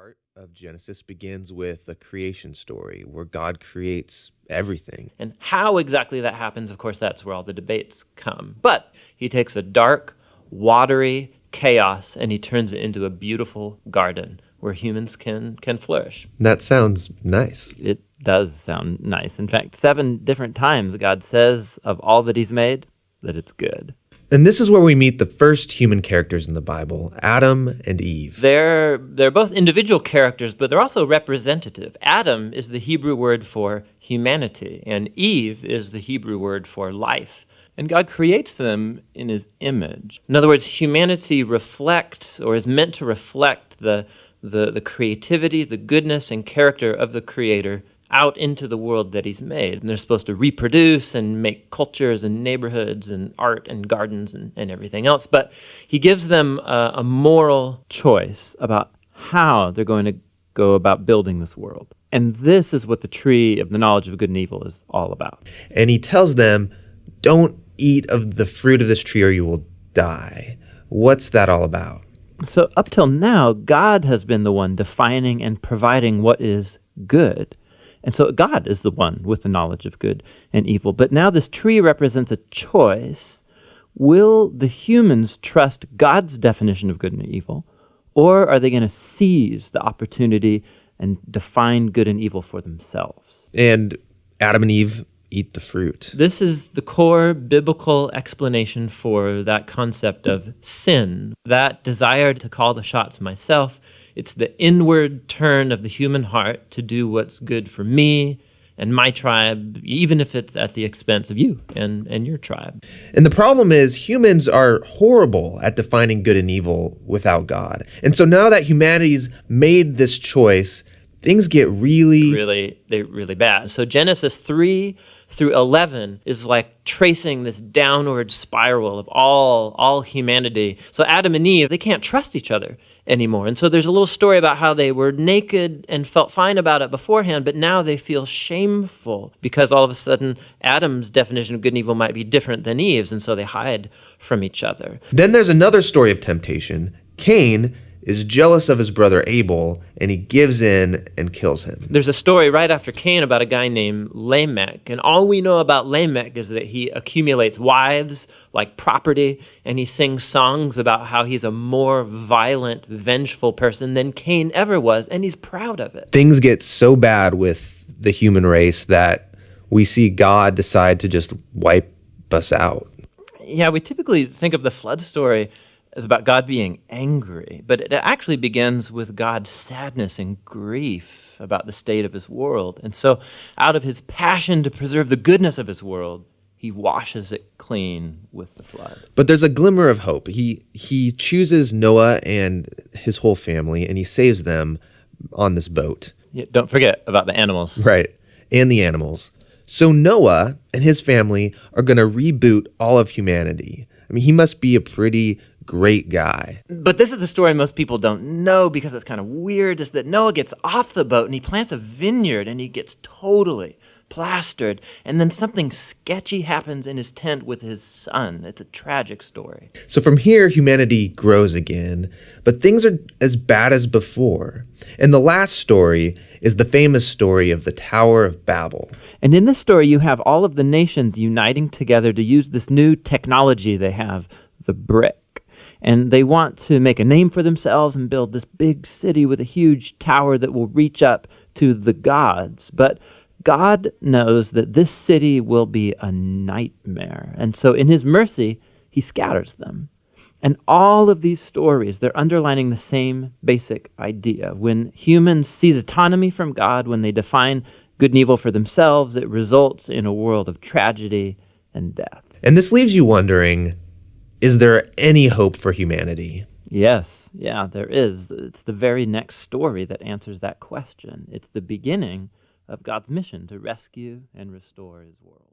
part of Genesis begins with a creation story where God creates everything. And how exactly that happens, of course, that's where all the debates come. But he takes a dark, watery chaos and he turns it into a beautiful garden where humans can flourish. That sounds nice. It does sound nice. In fact, 7 different times God says of all that he's made that it's good. And this is where we meet the first human characters in the Bible, Adam and Eve. They're both individual characters, but they're also representative. Adam is the Hebrew word for humanity, and Eve is the Hebrew word for life. And God creates them in his image. In other words, humanity reflects, or is meant to reflect, the creativity, the goodness, and character of the Creator out into the world that he's made. And they're supposed to reproduce and make cultures and neighborhoods and art and gardens and everything else. But he gives them a moral choice about how they're going to go about building this world. And this is what the tree of the knowledge of good and evil is all about. And he tells them, don't eat of the fruit of this tree or you will die. What's that all about? So up till now, God has been the one defining and providing what is good. And so God is the one with the knowledge of good and evil. But now this tree represents a choice. Will the humans trust God's definition of good and evil, or are they going to seize the opportunity and define good and evil for themselves? And Adam and Eve eat the fruit. This is the core biblical explanation for that concept of sin, that desire to call the shots myself. It's the inward turn of the human heart to do what's good for me and my tribe, even if it's at the expense of you and your tribe. And the problem is humans are horrible at defining good and evil without God. And so now that humanity's made this choice, things get really bad. So Genesis 3 through 11 is like tracing this downward spiral of all humanity. So Adam and Eve, they can't trust each other anymore. And so there's a little story about how they were naked and felt fine about it beforehand, but now they feel shameful because all of a sudden Adam's definition of good and evil might be different than Eve's, and so they hide from each other. Then there's another story of temptation. Cain is jealous of his brother Abel, and he gives in and kills him. There's a story right after Cain about a guy named Lamech, and all we know about Lamech is that he accumulates wives like property, and he sings songs about how he's a more violent, vengeful person than Cain ever was, and he's proud of it. Things get so bad with the human race that we see God decide to just wipe us out. Yeah, we typically think of the flood story is about God being angry, but it actually begins with God's sadness and grief about the state of his world. And so out of his passion to preserve the goodness of his world, he washes it clean with the flood. But there's a glimmer of hope. He chooses Noah and his whole family, and he saves them on this boat. Yeah, don't forget about the animals. Right, and the animals. So Noah and his family are going to reboot all of humanity. I mean, he must be a pretty great guy. But this is the story most people don't know because it's kind of weird, is that Noah gets off the boat and he plants a vineyard and he gets totally plastered. And then something sketchy happens in his tent with his son. It's a tragic story. So from here, humanity grows again, but things are as bad as before. And the last story is the famous story of the Tower of Babel. And in this story, you have all of the nations uniting together to use this new technology they have, the brick. And they want to make a name for themselves and build this big city with a huge tower that will reach up to the gods. But God knows that this city will be a nightmare. And so in his mercy, he scatters them. And all of these stories, they're underlining the same basic idea. When humans seize autonomy from God, when they define good and evil for themselves, it results in a world of tragedy and death. And this leaves you wondering, is there any hope for humanity? Yes, yeah, there is. It's the very next story that answers that question. It's the beginning of God's mission to rescue and restore his world.